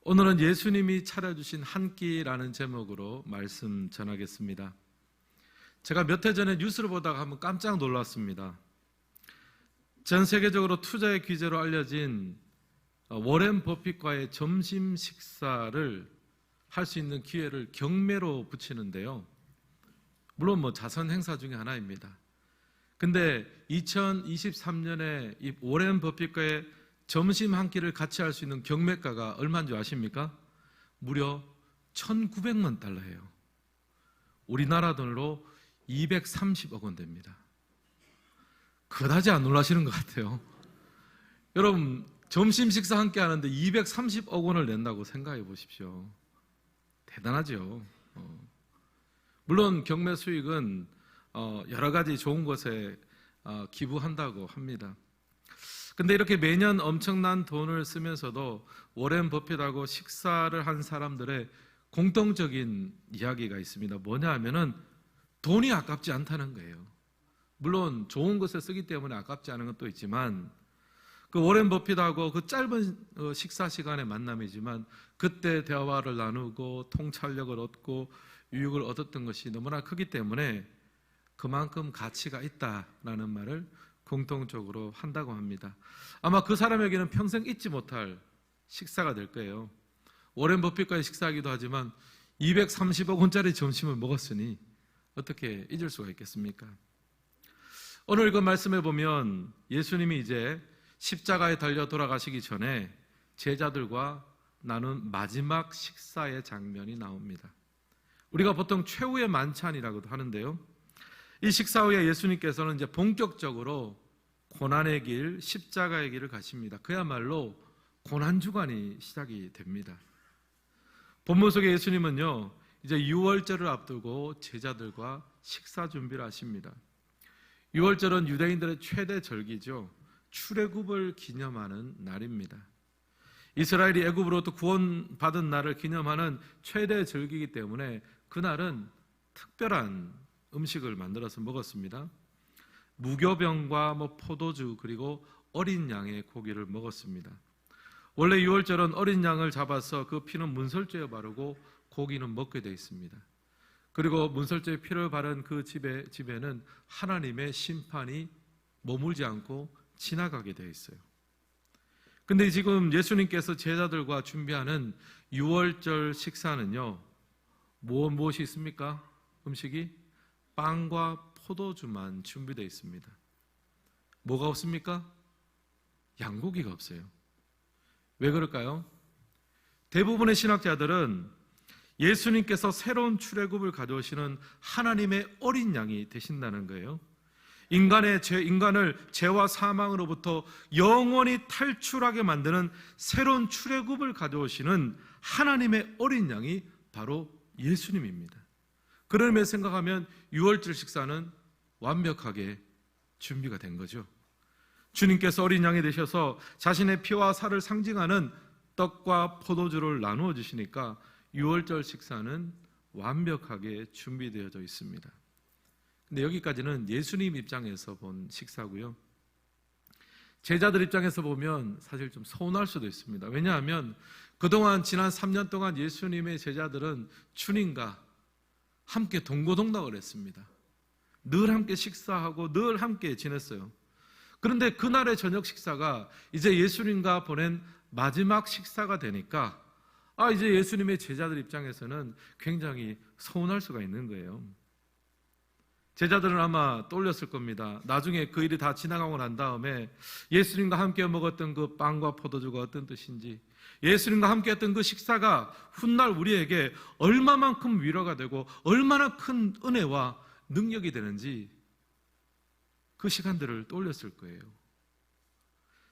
오늘은 예수님이 차려주신 한 끼라는 제목으로 말씀 전하겠습니다. 제가 몇 해 전에 뉴스를 보다가 한번 깜짝 놀랐습니다. 전 세계적으로 투자의 귀재로 알려진 워렌 버핏과의 점심 식사를 할 수 있는 기회를 경매로 붙이는데요. 물론 자선 행사 중에 하나입니다. 근데 2023년에 이 워렌 버핏과의 점심 한 끼를 같이 할 수 있는 경매가가 얼마인 줄 아십니까? 무려 1,900만 달러예요. 우리나라 돈으로 230억 원 됩니다. 그다지 안 놀라시는 것 같아요. 여러분, 점심 식사 함께 하는데 230억 원을 낸다고 생각해 보십시오. 대단하죠. 물론 경매 수익은 여러 가지 좋은 곳에 기부한다고 합니다. 근데 이렇게 매년 엄청난 돈을 쓰면서도 워렌 버핏하고 식사를 한 사람들의 공통적인 이야기가 있습니다. 뭐냐 하면은 돈이 아깝지 않다는 거예요. 물론 좋은 것에 쓰기 때문에 아깝지 않은 것도 있지만 그 워렌 버핏하고 그 짧은 식사 시간의 만남이지만 그때 대화를 나누고 통찰력을 얻고 유익을 얻었던 것이 너무나 크기 때문에 그만큼 가치가 있다라는 말을 공통적으로 한다고 합니다. 아마 그 사람에게는 평생 잊지 못할 식사가 될 거예요. 워렌 버핏과의 식사이기도 하지만 230억 원짜리 점심을 먹었으니 어떻게 잊을 수가 있겠습니까? 오늘 그 말씀에 보면 예수님이 이제 십자가에 달려 돌아가시기 전에 제자들과 나눈 마지막 식사의 장면이 나옵니다. 우리가 보통 최후의 만찬이라고도 하는데요. 이 식사 후에 예수님께서는 이제 본격적으로 고난의 길, 십자가의 길을 가십니다. 그야말로 고난주간이 시작이 됩니다. 본문 속에 예수님은요, 이제 유월절을 앞두고 제자들과 식사 준비를 하십니다. 유월절은 유대인들의 최대 절기죠. 출애굽을 기념하는 날입니다. 이스라엘이 애굽으로부터 구원받은 날을 기념하는 최대 절기이기 때문에 그날은 특별한 음식을 만들어서 먹었습니다. 무교병과 포도주 그리고 어린 양의 고기를 먹었습니다. 원래 유월절은 어린 양을 잡아서 그 피는 문설주에 바르고 고기는 먹게 되어 있습니다. 그리고 문설주에 피를 바른 그 집에는 하나님의 심판이 머물지 않고 지나가게 되어 있어요. 근데 지금 예수님께서 제자들과 준비하는 유월절 식사는요, 무엇이 있습니까? 음식이 빵과 포도주만 준비되어 있습니다. 뭐가 없습니까? 양고기가 없어요. 왜 그럴까요? 대부분의 신학자들은 예수님께서 새로운 출애굽을 가져오시는 하나님의 어린 양이 되신다는 거예요. 인간을 죄와 사망으로부터 영원히 탈출하게 만드는 새로운 출애굽을 가져오시는 하나님의 어린 양이 바로 예수님입니다. 그런 의미에서 생각하면 유월절 식사는 완벽하게 준비가 된 거죠. 주님께서 어린 양이 되셔서 자신의 피와 살을 상징하는 떡과 포도주를 나누어 주시니까 유월절 식사는 완벽하게 준비되어져 있습니다. 근데 여기까지는 예수님 입장에서 본 식사고요. 제자들 입장에서 보면 사실 좀 서운할 수도 있습니다. 왜냐하면 그동안 지난 3년 동안 예수님의 제자들은 주님과 함께 동고동락을 했습니다. 늘 함께 식사하고 늘 함께 지냈어요. 그런데 그날의 저녁 식사가 이제 예수님과 보낸 마지막 식사가 되니까 이제 예수님의 제자들 입장에서는 굉장히 서운할 수가 있는 거예요. 제자들은 아마 떠올렸을 겁니다. 나중에 그 일이 다 지나가고 난 다음에 예수님과 함께 먹었던 그 빵과 포도주가 어떤 뜻인지, 예수님과 함께 했던 그 식사가 훗날 우리에게 얼마만큼 위로가 되고 얼마나 큰 은혜와 능력이 되는지 그 시간들을 떠올렸을 거예요.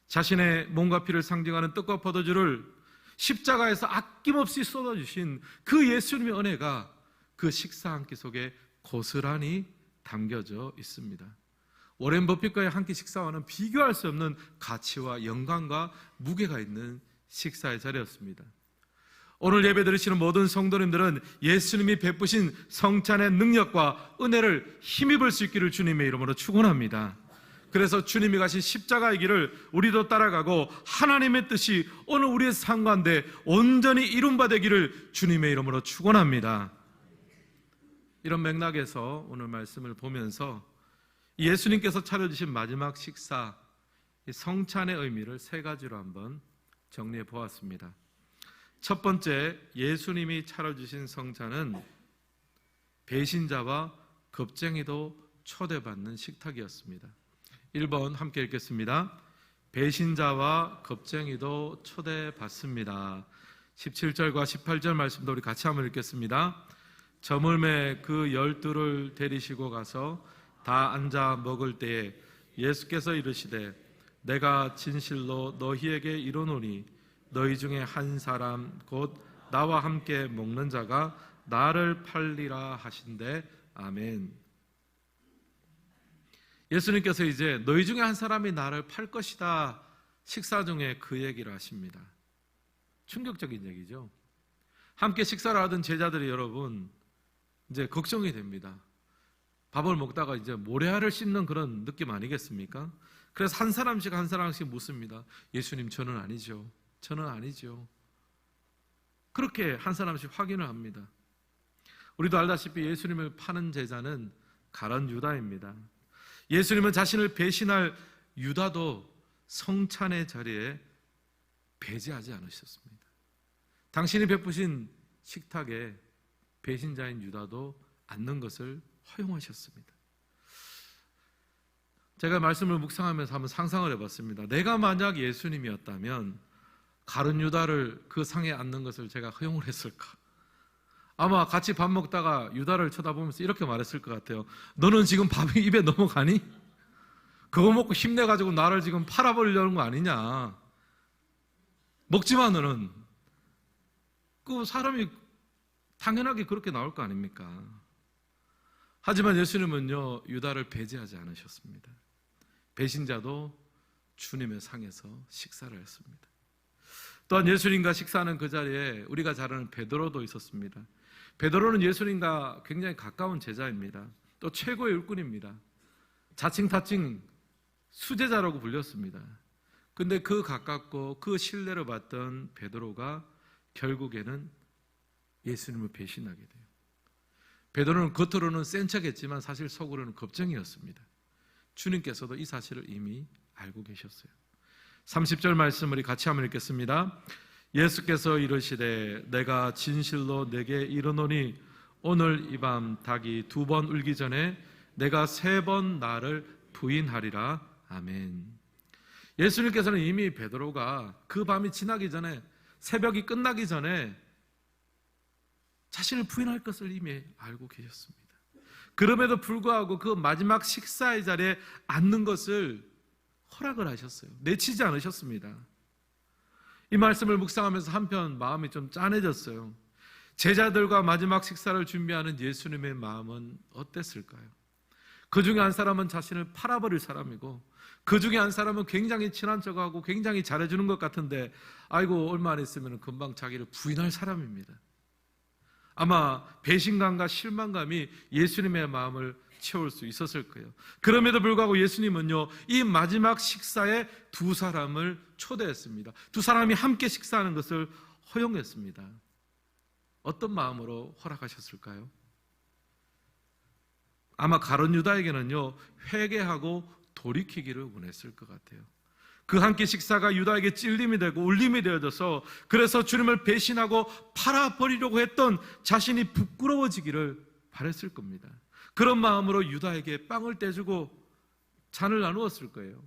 자신의 몸과 피를 상징하는 떡과 포도주를 십자가에서 아낌없이 쏟아주신 그 예수님의 은혜가 그 식사 한 끼 속에 고스란히 담겨져 있습니다. 워렌 버핏과의 한 끼 식사와는 비교할 수 없는 가치와 영광과 무게가 있는 식사의 자리였습니다. 오늘 예배 드리시는 모든 성도님들은 예수님이 베푸신 성찬의 능력과 은혜를 힘입을 수 있기를 주님의 이름으로 축원합니다. 그래서 주님이 가신 십자가의 길을 우리도 따라가고 하나님의 뜻이 오늘 우리의 삶 가운데 온전히 이룬바 되기를 주님의 이름으로 축원합니다. 이런 맥락에서 오늘 말씀을 보면서 예수님께서 차려주신 마지막 식사, 성찬의 의미를 세 가지로 한번 정리해 보았습니다. 첫 번째, 예수님이 차려주신 성찬은 배신자와 겁쟁이도 초대받는 식탁이었습니다. 1번 함께 읽겠습니다. 배신자와 겁쟁이도 초대받습니다. 17절과 18절 말씀도 우리 같이 한번 읽겠습니다. 저물매 그 12를 데리시고 가서 다 앉아 먹을 때에 예수께서 이르시되 내가 진실로 너희에게 이르노니 너희 중에 한 사람 곧 나와 함께 먹는 자가 나를 팔리라 하신대. 아멘. 예수님께서 이제 너희 중에 한 사람이 나를 팔 것이다 식사 중에 그 얘기를 하십니다. 충격적인 얘기죠. 함께 식사를 하던 제자들이 여러분 이제 걱정이 됩니다. 밥을 먹다가 이제 모래알을 씹는 그런 느낌 아니겠습니까? 그래서 한 사람씩 한 사람씩 묻습니다. 예수님, 저는 아니죠. 저는 아니죠. 그렇게 한 사람씩 확인을 합니다. 우리도 알다시피 예수님을 파는 제자는 가룟 유다입니다. 예수님은 자신을 배신할 유다도 성찬의 자리에 배제하지 않으셨습니다. 당신이 베푸신 식탁에 배신자인 유다도 앉는 것을 허용하셨습니다. 제가 말씀을 묵상하면서 한번 상상을 해봤습니다. 내가 만약 예수님이었다면 가룟 유다를 그 상에 앉는 것을 제가 허용을 했을까? 아마 같이 밥 먹다가 유다를 쳐다보면서 이렇게 말했을 것 같아요. 너는 지금 밥이 입에 넘어가니? 그거 먹고 힘내가지고 나를 지금 팔아버리려는 거 아니냐? 먹지마 너는. 그 사람이 당연하게 그렇게 나올 거 아닙니까? 하지만 예수님은요, 유다를 배제하지 않으셨습니다. 배신자도 주님의 상에서 식사를 했습니다. 또한 예수님과 식사하는 그 자리에 우리가 잘 아는 베드로도 있었습니다. 베드로는 예수님과 굉장히 가까운 제자입니다. 또 최고의 일꾼입니다. 자칭 타칭 수제자라고 불렸습니다. 근데 그 가깝고 그 신뢰를 받던 베드로가 결국에는 예수님을 배신하게 돼요. 베드로는 겉으로는 센 척했지만 사실 속으로는 겁쟁이였습니다. 주님께서도 이 사실을 이미 알고 계셨어요. 30절 말씀 우리 같이 한번 읽겠습니다. 예수께서 이르시되 내가 진실로 내게 이르노니 오늘 이 밤 닭이 2번 울기 전에 내가 3번 나를 부인하리라. 아멘. 예수님께서는 이미 베드로가 그 밤이 지나기 전에, 새벽이 끝나기 전에 자신을 부인할 것을 이미 알고 계셨습니다. 그럼에도 불구하고 그 마지막 식사의 자리에 앉는 것을 허락을 하셨어요. 내치지 않으셨습니다. 이 말씀을 묵상하면서 한편 마음이 좀 짠해졌어요. 제자들과 마지막 식사를 준비하는 예수님의 마음은 어땠을까요? 그 중에 한 사람은 자신을 팔아버릴 사람이고, 그 중에 한 사람은 굉장히 친한 척하고 굉장히 잘해주는 것 같은데 아이고 얼마 안 있으면 금방 자기를 부인할 사람입니다. 아마 배신감과 실망감이 예수님의 마음을 채울 수 있었을 거예요. 그럼에도 불구하고 예수님은요, 이 마지막 식사에 2사람을 초대했습니다. 2사람이 함께 식사하는 것을 허용했습니다. 어떤 마음으로 허락하셨을까요? 아마 가룟 유다에게는요, 회개하고 돌이키기를 원했을 것 같아요. 그 한 끼 식사가 유다에게 찔림이 되고 울림이 되어져서, 그래서 주님을 배신하고 팔아버리려고 했던 자신이 부끄러워지기를 바랬을 겁니다. 그런 마음으로 유다에게 빵을 떼주고 잔을 나누었을 거예요.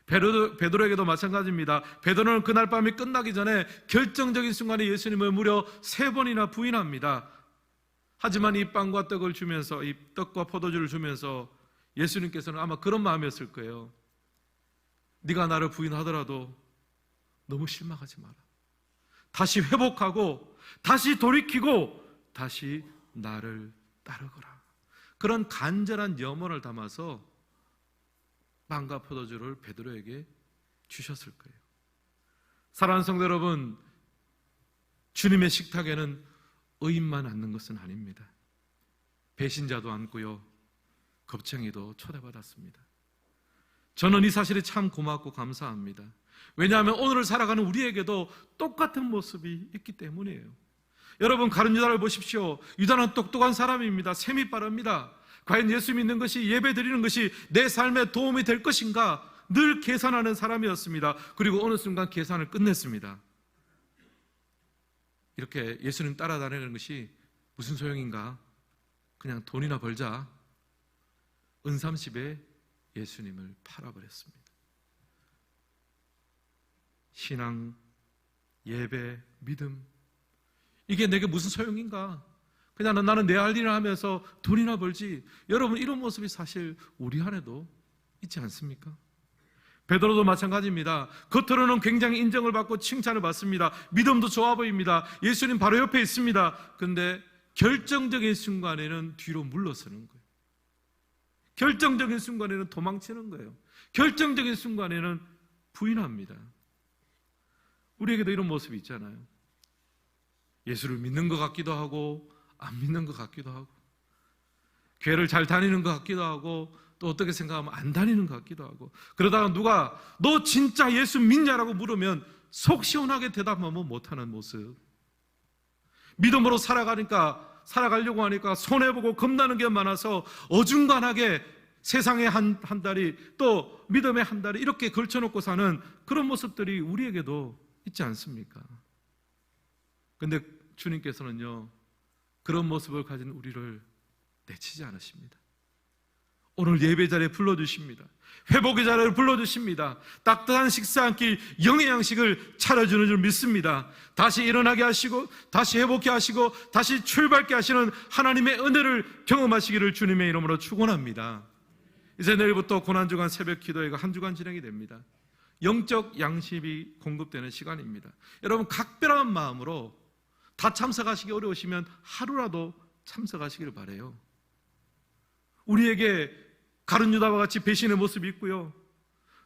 베드로에게도 마찬가지입니다. 베드로는 그날 밤이 끝나기 전에 결정적인 순간에 예수님을 무려 3번이나 부인합니다. 하지만 이 빵과 떡을 주면서, 이 떡과 포도주를 주면서 예수님께서는 아마 그런 마음이었을 거예요. 네가 나를 부인하더라도 너무 실망하지 마라. 다시 회복하고 다시 돌이키고 다시 나를 따르거라. 그런 간절한 염원을 담아서 빵과 포도주를 베드로에게 주셨을 거예요. 사랑하는 성도 여러분, 주님의 식탁에는 의인만 앉는 것은 아닙니다. 배신자도 앉고요, 겁쟁이도 초대받았습니다. 저는 이 사실이 참 고맙고 감사합니다. 왜냐하면 오늘을 살아가는 우리에게도 똑같은 모습이 있기 때문이에요. 여러분, 가룟 유다를 보십시오. 유다는 똑똑한 사람입니다. 셈이 빠릅니다. 과연 예수 믿는 것이, 예배 드리는 것이 내 삶에 도움이 될 것인가 늘 계산하는 사람이었습니다. 그리고 어느 순간 계산을 끝냈습니다. 이렇게 예수님 따라다니는 것이 무슨 소용인가? 그냥 돈이나 벌자. 은삼십에 예수님을 팔아버렸습니다. 신앙, 예배, 믿음, 이게 내게 무슨 소용인가? 그냥 나는 내 할 일을 하면서 돈이나 벌지. 여러분, 이런 모습이 사실 우리 안에도 있지 않습니까? 베드로도 마찬가지입니다. 겉으로는 굉장히 인정을 받고 칭찬을 받습니다. 믿음도 좋아 보입니다. 예수님 바로 옆에 있습니다. 근데 결정적인 순간에는 뒤로 물러서는 거예요. 결정적인 순간에는 도망치는 거예요. 결정적인 순간에는 부인합니다. 우리에게도 이런 모습이 있잖아요. 예수를 믿는 것 같기도 하고 안 믿는 것 같기도 하고, 교회를 잘 다니는 것 같기도 하고, 또 어떻게 생각하면 안 다니는 것 같기도 하고, 그러다가 누가 너 진짜 예수 믿냐라고 물으면 속 시원하게 대답하면 못하는 모습. 믿음으로 살아가려고 하니까 손해보고 겁나는 게 많아서 어중간하게 세상의 한 다리, 또 믿음의 한 다리 이렇게 걸쳐놓고 사는 그런 모습들이 우리에게도 있지 않습니까? 근데 주님께서는요, 그런 모습을 가진 우리를 내치지 않으십니다. 오늘 예배 자리에 불러주십니다. 회복의 자리를 불러주십니다. 따뜻한 식사 한 끼, 영의 양식을 차려주는 줄 믿습니다. 다시 일어나게 하시고, 다시 회복케 하시고, 다시 출발케 하시는 하나님의 은혜를 경험하시기를 주님의 이름으로 축원합니다. 이제 내일부터 고난주간 새벽 기도회가 한 주간 진행이 됩니다. 영적 양식이 공급되는 시간입니다. 여러분, 각별한 마음으로 다 참석하시기 어려우시면 하루라도 참석하시기를 바라요. 우리에게 가룟 유다와 같이 배신의 모습이 있고요,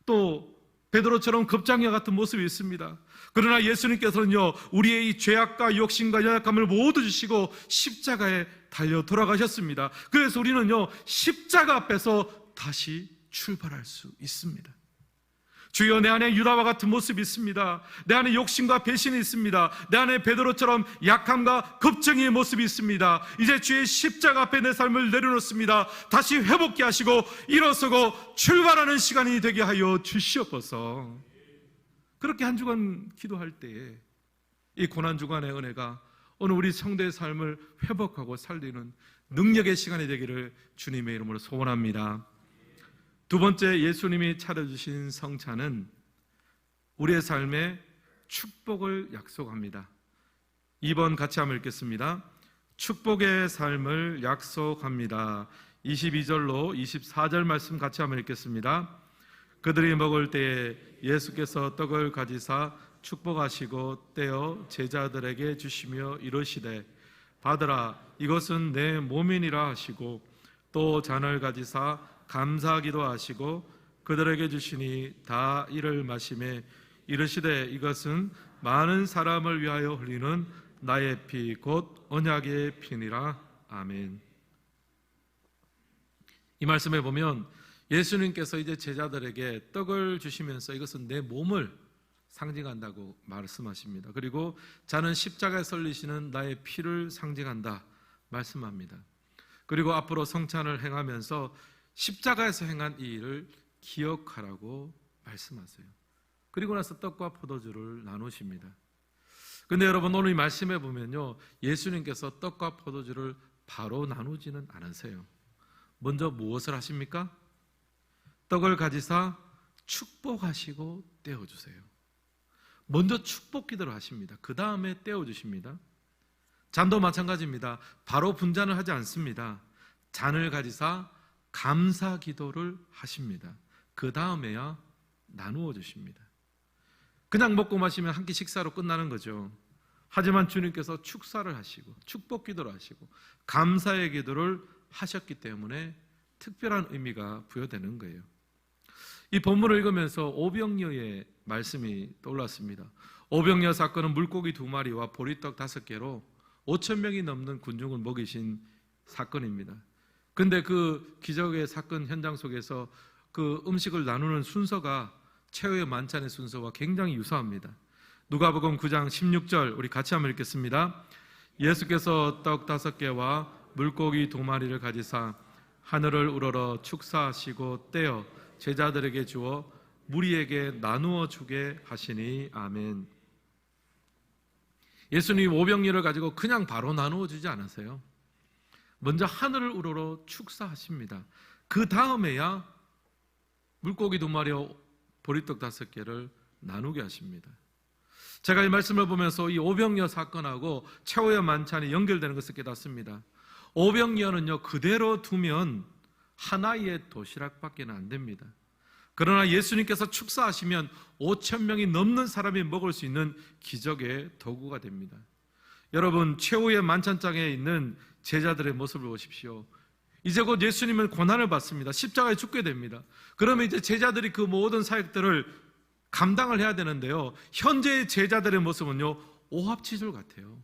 또 베드로처럼 겁장이와 같은 모습이 있습니다. 그러나 예수님께서는요, 우리의 이 죄악과 욕심과 연약함을 모두 주시고 십자가에 달려 돌아가셨습니다. 그래서 우리는요, 십자가 앞에서 다시 출발할 수 있습니다. 주여, 내 안에 유다와 같은 모습이 있습니다. 내 안에 욕심과 배신이 있습니다. 내 안에 베드로처럼 약함과 겁쟁이의 모습이 있습니다. 이제 주의 십자가 앞에 내 삶을 내려놓습니다. 다시 회복케 하시고 일어서고 출발하는 시간이 되게 하여 주시옵소서. 그렇게 한 주간 기도할 때에 이 고난주간의 은혜가 오늘 우리 성도의 삶을 회복하고 살리는 능력의 시간이 되기를 주님의 이름으로 소원합니다. 두 번째, 예수님이 차려주신 성찬은 우리의 삶에 축복을 약속합니다. 2번 같이 한번 읽겠습니다. 축복의 삶을 약속합니다. 22절로 24절 말씀 같이 한번 읽겠습니다. 그들이 먹을 때에 예수께서 떡을 가지사 축복하시고 떼어 제자들에게 주시며 이르시되, 받으라, 이것은 내 몸이니라 하시고, 또 잔을 가지사 감사하기도 하시고 그들에게 주시니 다 이를 마시매 이르시되, 이것은 많은 사람을 위하여 흘리는 나의 피 곧 언약의 피니라. 아멘. 이 말씀에 보면 예수님께서 이제 제자들에게 떡을 주시면서 이것은 내 몸을 상징한다고 말씀하십니다. 그리고 잔은 십자가에 설리시는 나의 피를 상징한다 말씀합니다. 그리고 앞으로 성찬을 행하면서 십자가에서 행한 이 일을 기억하라고 말씀하세요. 그리고 나서 떡과 포도주를 나누십니다. 근데 여러분, 오늘 이 말씀에 보면요, 예수님께서 떡과 포도주를 바로 나누지는 않으세요. 먼저 무엇을 하십니까? 떡을 가지사 축복하시고 떼어주세요. 먼저 축복 기도를 하십니다. 그 다음에 떼어주십니다. 잔도 마찬가지입니다. 바로 분잔을 하지 않습니다. 잔을 가지사 감사 기도를 하십니다. 그 다음에야 나누어 주십니다. 그냥 먹고 마시면 한 끼 식사로 끝나는 거죠. 하지만 주님께서 축사를 하시고 축복 기도를 하시고 감사의 기도를 하셨기 때문에 특별한 의미가 부여되는 거예요. 이 본문을 읽으면서 오병이어의 말씀이 떠올랐습니다. 오병이어 사건은 물고기 2마리와 보리떡 5개로 5,000명이 넘는 군중을 먹이신 사건입니다. 근데 그 기적의 사건 현장 속에서 그 음식을 나누는 순서가 최후의 만찬의 순서와 굉장히 유사합니다. 누가복음 9장 16절 우리 같이 한번 읽겠습니다. 예수께서 떡 5개와 물고기 2마리를 가지사 하늘을 우러러 축사하시고 떼어 제자들에게 주어 무리에게 나누어 주게 하시니 아멘. 예수님 오병이어를 가지고 그냥 바로 나누어 주지 않으세요. 먼저 하늘을 우러러 축사하십니다. 그 다음에야 물고기 2마리와 보리떡 5개를 나누게 하십니다. 제가 이 말씀을 보면서 이 오병이어 사건하고 최후의 만찬이 연결되는 것을 깨닫습니다. 오병이어는요, 그대로 두면 하나의 도시락밖에 안 됩니다. 그러나 예수님께서 축사하시면 5,000명이 넘는 사람이 먹을 수 있는 기적의 도구가 됩니다. 여러분, 최후의 만찬장에 있는 제자들의 모습을 보십시오. 이제 곧 예수님은 고난을 받습니다. 십자가에 죽게 됩니다. 그러면 이제 제자들이 그 모든 사역들을 감당을 해야 되는데요, 현재의 제자들의 모습은요, 오합지졸 같아요.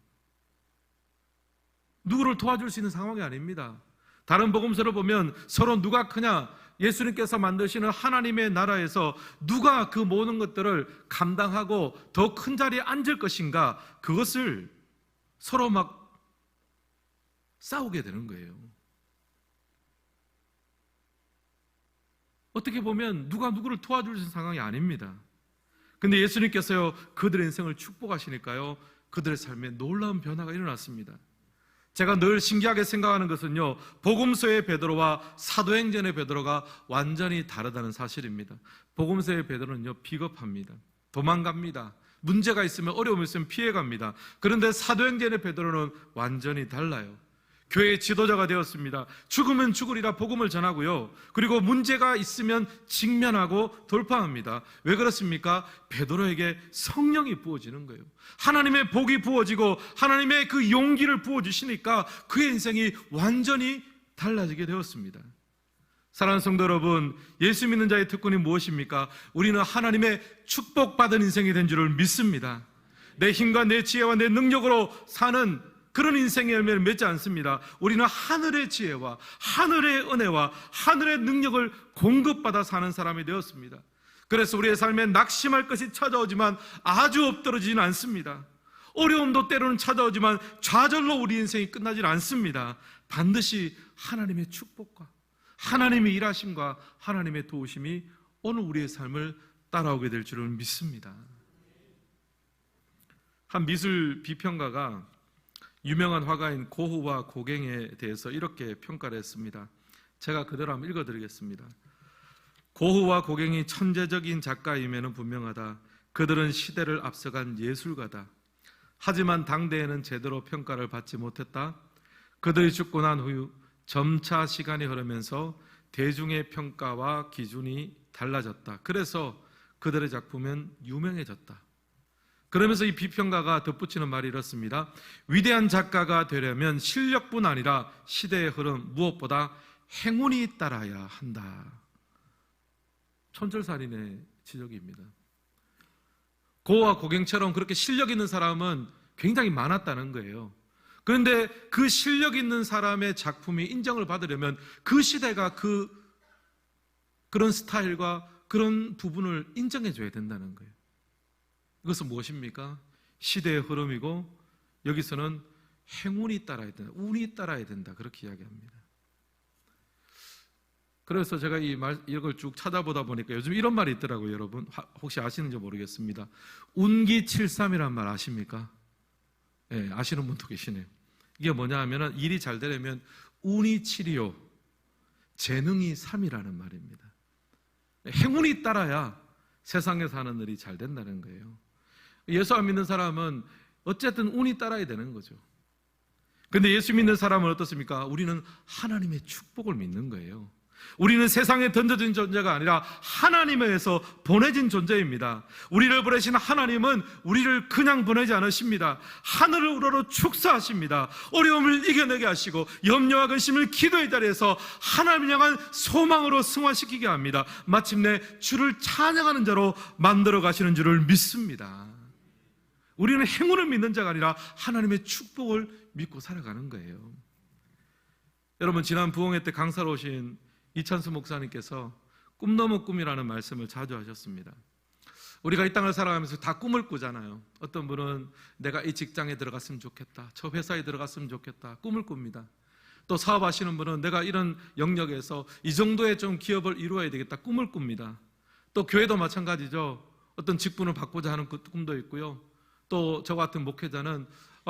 누구를 도와줄 수 있는 상황이 아닙니다. 다른 복음서를 보면 서로 누가 크냐, 예수님께서 만드시는 하나님의 나라에서 누가 그 모든 것들을 감당하고 더 큰 자리에 앉을 것인가, 그것을 서로 막 싸우게 되는 거예요. 어떻게 보면 누가 누구를 도와줄 수 있는 상황이 아닙니다. 근데 예수님께서요, 그들의 인생을 축복하시니까요, 그들의 삶에 놀라운 변화가 일어났습니다. 제가 늘 신기하게 생각하는 것은요, 복음서의 베드로와 사도행전의 베드로가 완전히 다르다는 사실입니다. 복음서의 베드로는요, 비겁합니다. 도망갑니다. 문제가 있으면, 어려움이 있으면 피해갑니다. 그런데 사도행전의 베드로는 완전히 달라요. 교회의 지도자가 되었습니다. 죽으면 죽으리라 복음을 전하고요, 그리고 문제가 있으면 직면하고 돌파합니다. 왜 그렇습니까? 베드로에게 성령이 부어지는 거예요. 하나님의 복이 부어지고 하나님의 그 용기를 부어주시니까 그의 인생이 완전히 달라지게 되었습니다. 사랑하는 성도 여러분, 예수 믿는 자의 특권이 무엇입니까? 우리는 하나님의 축복받은 인생이 된 줄을 믿습니다. 내 힘과 내 지혜와 내 능력으로 사는 그런 인생의 열매를 맺지 않습니다. 우리는 하늘의 지혜와 하늘의 은혜와 하늘의 능력을 공급받아 사는 사람이 되었습니다. 그래서 우리의 삶에 낙심할 것이 찾아오지만 아주 엎드러지지는 않습니다. 어려움도 때로는 찾아오지만 좌절로 우리 인생이 끝나질 않습니다. 반드시 하나님의 축복과 하나님의 일하심과 하나님의 도우심이 오늘 우리의 삶을 따라오게 될 줄을 믿습니다. 한 미술 비평가가 유명한 화가인 고흐와 고갱에 대해서 이렇게 평가를 했습니다. 제가 그대로 한번 읽어드리겠습니다. 고흐와 고갱이 천재적인 작가임에는 분명하다. 그들은 시대를 앞서간 예술가다. 하지만 당대에는 제대로 평가를 받지 못했다. 그들이 죽고 난 후 점차 시간이 흐르면서 대중의 평가와 기준이 달라졌다. 그래서 그들의 작품은 유명해졌다. 그러면서 이 비평가가 덧붙이는 말이 이렇습니다. 위대한 작가가 되려면 실력뿐 아니라 시대의 흐름, 무엇보다 행운이 따라야 한다. 촌철살인의 지적입니다. 고와 고갱처럼 그렇게 실력 있는 사람은 굉장히 많았다는 거예요. 그런데 그 실력 있는 사람의 작품이 인정을 받으려면 그 시대가 그런 스타일과 그런 부분을 인정해 줘야 된다는 거예요. 이것은 무엇입니까? 시대의 흐름이고, 여기서는 행운이 따라야 된다, 운이 따라야 된다, 그렇게 이야기합니다. 그래서 제가 이걸 쭉 찾아보다 보니까 요즘 이런 말이 있더라고요. 여러분 혹시 아시는지 모르겠습니다. 운기칠삼이라는 말 아십니까? 네, 아시는 분도 계시네요. 이게 뭐냐 하면 일이 잘 되려면 운이 7이요 재능이 3이라는 말입니다. 행운이 따라야 세상에 사는 일이 잘 된다는 거예요. 예수 안 믿는 사람은 어쨌든 운이 따라야 되는 거죠. 그런데 예수 믿는 사람은 어떻습니까? 우리는 하나님의 축복을 믿는 거예요. 우리는 세상에 던져진 존재가 아니라 하나님에 의해서 보내진 존재입니다. 우리를 보내신 하나님은 우리를 그냥 보내지 않으십니다. 하늘을 우러러 축사하십니다. 어려움을 이겨내게 하시고 염려와 근심을 기도의 자리에서 하나님을 향한 소망으로 승화시키게 합니다. 마침내 주를 찬양하는 자로 만들어 가시는 줄을 믿습니다. 우리는 행운을 믿는 자가 아니라 하나님의 축복을 믿고 살아가는 거예요. 여러분, 지난 부흥회 때 강사로 오신 이찬수 목사님께서 꿈 넘어 꿈이라는 말씀을 자주 하셨습니다. 우리가 이 땅을 살아가면서 다 꿈을 꾸잖아요. 어떤 분은 내가 이 직장에 들어갔으면 좋겠다, 저 회사에 들어갔으면 좋겠다, 꿈을 꿉니다. 또 사업하시는 분은 내가 이런 영역에서 이 정도의 좀 기업을 이루어야 되겠다, 꿈을 꿉니다. 또 교회도 마찬가지죠. 어떤 직분을 받고자 하는 그 꿈도 있고요. 또 저 같은 목회자는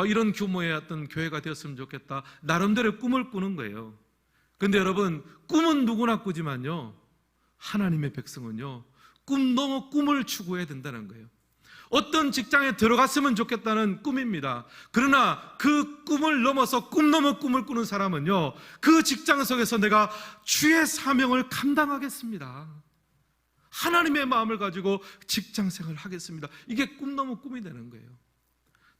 이런 규모의 어떤 교회가 되었으면 좋겠다, 나름대로 꿈을 꾸는 거예요. 근데 여러분, 꿈은 누구나 꾸지만요, 하나님의 백성은요, 꿈 넘어 꿈을 추구해야 된다는 거예요. 어떤 직장에 들어갔으면 좋겠다는 꿈입니다. 그러나 그 꿈을 넘어서 꿈 넘어 꿈을 꾸는 사람은요, 그 직장 속에서 내가 주의 사명을 감당하겠습니다, 하나님의 마음을 가지고 직장 생활을 하겠습니다, 이게 꿈 넘어 꿈이 되는 거예요.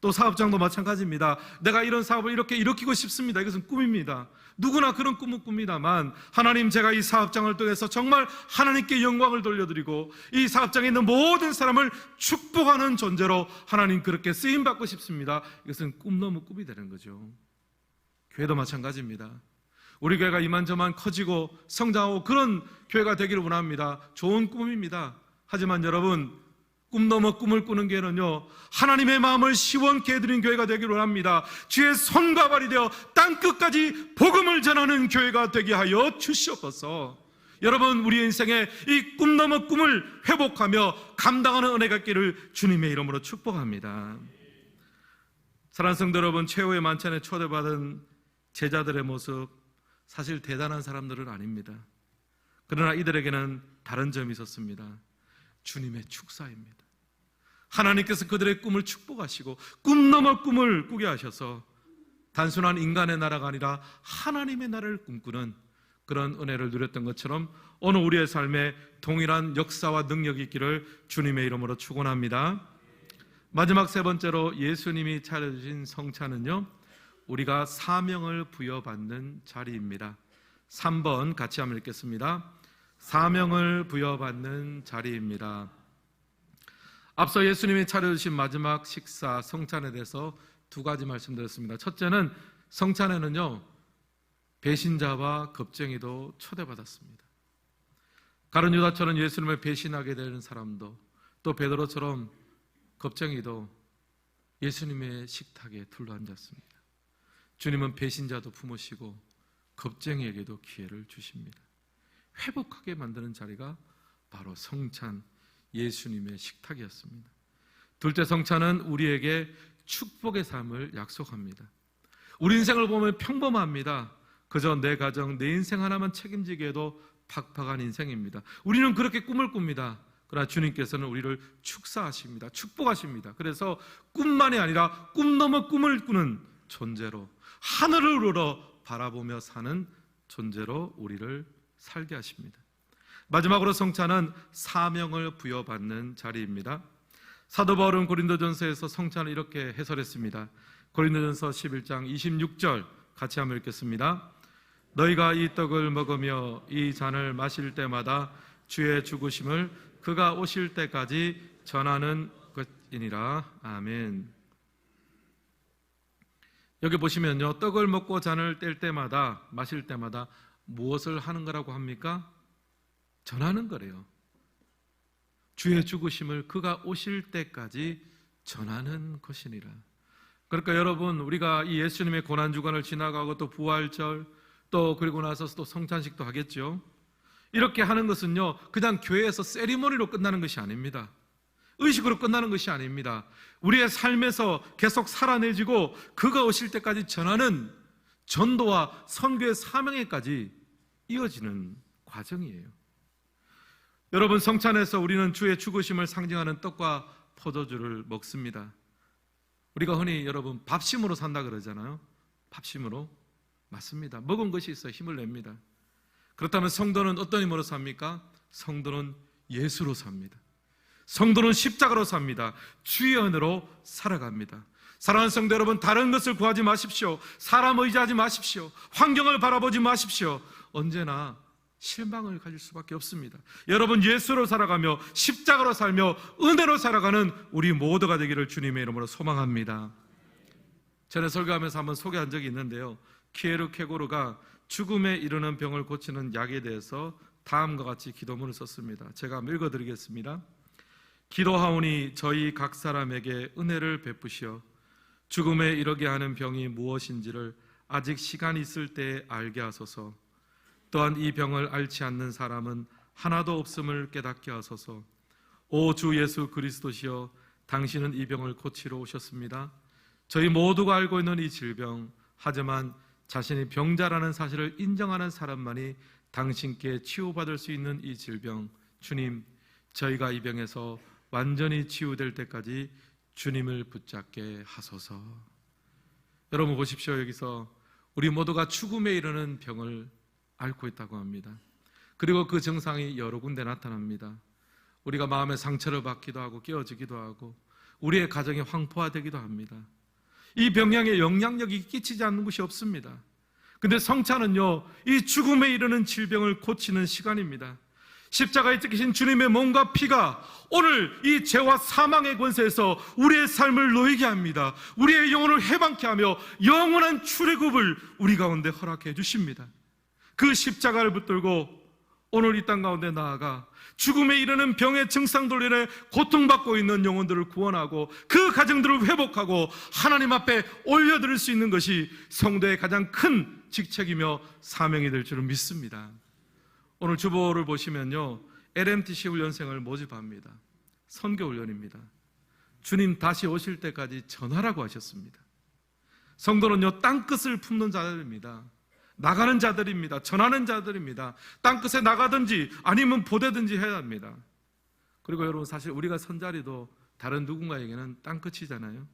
또 사업장도 마찬가지입니다. 내가 이런 사업을 이렇게 일으키고 싶습니다, 이것은 꿈입니다. 누구나 그런 꿈은 꿉니다만, 하나님, 제가 이 사업장을 통해서 정말 하나님께 영광을 돌려드리고 이 사업장에 있는 모든 사람을 축복하는 존재로 하나님 그렇게 쓰임받고 싶습니다, 이것은 꿈 넘어 꿈이 되는 거죠. 교회도 마찬가지입니다. 우리 교회가 이만저만 커지고 성장하고 그런 교회가 되기를 원합니다. 좋은 꿈입니다. 하지만 여러분, 꿈 넘어 꿈을 꾸는 교회는요, 하나님의 마음을 시원케 해드린 교회가 되기를 원합니다. 주의 손과 발이 되어 땅끝까지 복음을 전하는 교회가 되게 하여 주시옵소서. 여러분, 우리 인생에 이 꿈 넘어 꿈을 회복하며 감당하는 은혜가 있기를 주님의 이름으로 축복합니다. 사랑하는 성도 여러분, 최후의 만찬에 초대받은 제자들의 모습, 사실 대단한 사람들은 아닙니다. 그러나 이들에게는 다른 점이 있었습니다. 주님의 축사입니다. 하나님께서 그들의 꿈을 축복하시고 꿈 넘어 꿈을 꾸게 하셔서 단순한 인간의 나라가 아니라 하나님의 나라를 꿈꾸는 그런 은혜를 누렸던 것처럼 오늘 우리의 삶에 동일한 역사와 능력이 있기를 주님의 이름으로 축원합니다. 마지막 세 번째로 예수님이 차려주신 성찬은요, 우리가 사명을 부여받는 자리입니다. 3번 같이 한번 읽겠습니다. 사명을 부여받는 자리입니다. 앞서 예수님이 차려주신 마지막 식사 성찬에 대해서 두 가지 말씀드렸습니다. 첫째는 성찬에는요, 배신자와 겁쟁이도 초대받았습니다. 가룟 유다처럼 예수님을 배신하게 되는 사람도, 또 베드로처럼 겁쟁이도 예수님의 식탁에 둘러앉았습니다. 주님은 배신자도 품으시고 겁쟁이에게도 기회를 주십니다. 회복하게 만드는 자리가 바로 성찬, 예수님의 식탁이었습니다. 둘째, 성찬은 우리에게 축복의 삶을 약속합니다. 우리 인생을 보면 평범합니다. 그저 내 가정, 내 인생 하나만 책임지기에도 팍팍한 인생입니다. 우리는 그렇게 꿈을 꿉니다. 그러나 주님께서는 우리를 축사하십니다. 축복하십니다. 그래서 꿈만이 아니라 꿈 넘어 꿈을 꾸는 존재로, 하늘을 우러러 바라보며 사는 존재로 우리를 살게 하십니다. 마지막으로 성찬은 사명을 부여받는 자리입니다. 사도 바울은 고린도전서에서 성찬을 이렇게 해설했습니다. 고린도전서 11장 26절 같이 한번 읽겠습니다. 너희가 이 떡을 먹으며 이 잔을 마실 때마다 주의 죽으심을 그가 오실 때까지 전하는 것이니라. 아멘. 여기 보시면요, 떡을 먹고 잔을 뗄 때마다, 마실 때마다 무엇을 하는 거라고 합니까? 전하는 거래요. 주의 죽으심을 그가 오실 때까지 전하는 것이니라. 그러니까 여러분, 우리가 이 예수님의 고난주간을 지나가고 또 부활절, 또 그리고 나서 또 성찬식도 하겠죠. 이렇게 하는 것은요, 그냥 교회에서 세리머니로 끝나는 것이 아닙니다. 의식으로 끝나는 것이 아닙니다. 우리의 삶에서 계속 살아내지고 그가 오실 때까지 전하는 전도와 선교의 사명에까지 이어지는 과정이에요. 여러분, 성찬에서 우리는 주의 죽으심을 상징하는 떡과 포도주를 먹습니다. 우리가 흔히 여러분 밥심으로 산다 그러잖아요. 밥심으로. 맞습니다. 먹은 것이 있어 힘을 냅니다. 그렇다면 성도는 어떤 힘으로 삽니까? 성도는 예수로 삽니다. 성도는 십자가로 삽니다. 주의 은혜로 살아갑니다. 사랑하는 성도 여러분, 다른 것을 구하지 마십시오. 사람 의지하지 마십시오. 환경을 바라보지 마십시오. 언제나 실망을 가질 수밖에 없습니다. 여러분, 예수로 살아가며 십자가로 살며 은혜로 살아가는 우리 모두가 되기를 주님의 이름으로 소망합니다. 전에 설교하면서 한번 소개한 적이 있는데요, 키에르 케고르가 죽음에 이르는 병을 고치는 약에 대해서 다음과 같이 기도문을 썼습니다. 제가 한번 읽어드리겠습니다. 기도하오니 저희 각 사람에게 은혜를 베푸시어 죽음에 이르게 하는 병이 무엇인지를 아직 시간이 있을 때에 알게 하소서. 또한 이 병을 앓지 않는 사람은 하나도 없음을 깨닫게 하소서. 오 주 예수 그리스도시여, 당신은 이 병을 고치러 오셨습니다. 저희 모두가 알고 있는 이 질병, 하지만 자신이 병자라는 사실을 인정하는 사람만이 당신께 치유받을 수 있는 이 질병, 주님, 저희가 이 병에서 완전히 치유될 때까지 주님을 붙잡게 하소서. 여러분 보십시오. 여기서 우리 모두가 죽음에 이르는 병을 앓고 있다고 합니다. 그리고 그 증상이 여러 군데 나타납니다. 우리가 마음의 상처를 받기도 하고 깨어지기도 하고 우리의 가정이 황폐화되기도 합니다. 이 병양에 영향력이 끼치지 않는 것이 없습니다. 근데 성찬은요, 이 죽음에 이르는 질병을 고치는 시간입니다. 십자가에 찍히신 주님의 몸과 피가 오늘 이 죄와 사망의 권세에서 우리의 삶을 놓이게 합니다. 우리의 영혼을 해방케 하며 영원한 출애굽을 우리 가운데 허락해 주십니다. 그 십자가를 붙들고 오늘 이 땅 가운데 나아가 죽음에 이르는 병의 증상들로 인해 고통받고 있는 영혼들을 구원하고 그 가정들을 회복하고 하나님 앞에 올려드릴 수 있는 것이 성도의 가장 큰 직책이며 사명이 될 줄을 믿습니다. 오늘 주보를 보시면요, LMTC 훈련생을 모집합니다. 선교 훈련입니다. 주님 다시 오실 때까지 전하라고 하셨습니다. 성도는요, 땅끝을 품는 자들입니다. 나가는 자들입니다. 전하는 자들입니다. 땅끝에 나가든지 아니면 보내든지 해야 합니다. 그리고 여러분, 사실 우리가 선 자리도 다른 누군가에게는 땅끝이잖아요.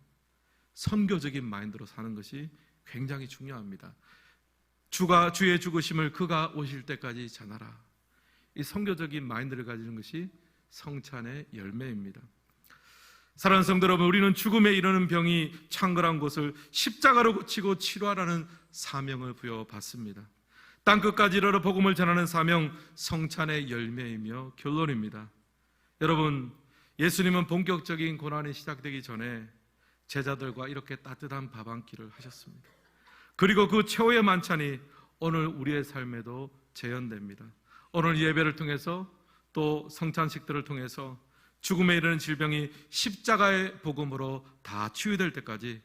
선교적인 마인드로 사는 것이 굉장히 중요합니다. 주가 주의 죽으심을 그가 오실 때까지 전하라. 이 선교적인 마인드를 가지는 것이 성찬의 열매입니다. 사랑하는 성도 여러분, 우리는 죽음에 이르는 병이 창궐한 곳을 십자가로 고치고 치료하라는 사명을 부여받습니다. 땅끝까지 이르러 복음을 전하는 사명, 성찬의 열매이며 결론입니다. 여러분, 예수님은 본격적인 고난이 시작되기 전에 제자들과 이렇게 따뜻한 밥 한 끼를 하셨습니다. 그리고 그 최후의 만찬이 오늘 우리의 삶에도 재현됩니다. 오늘 예배를 통해서 또 성찬식들을 통해서 죽음에 이르는 질병이 십자가의 복음으로 다 치유될 때까지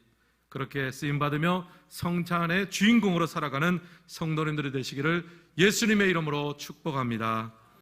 그렇게 쓰임받으며 성찬의 주인공으로 살아가는 성도님들이 되시기를 예수님의 이름으로 축복합니다.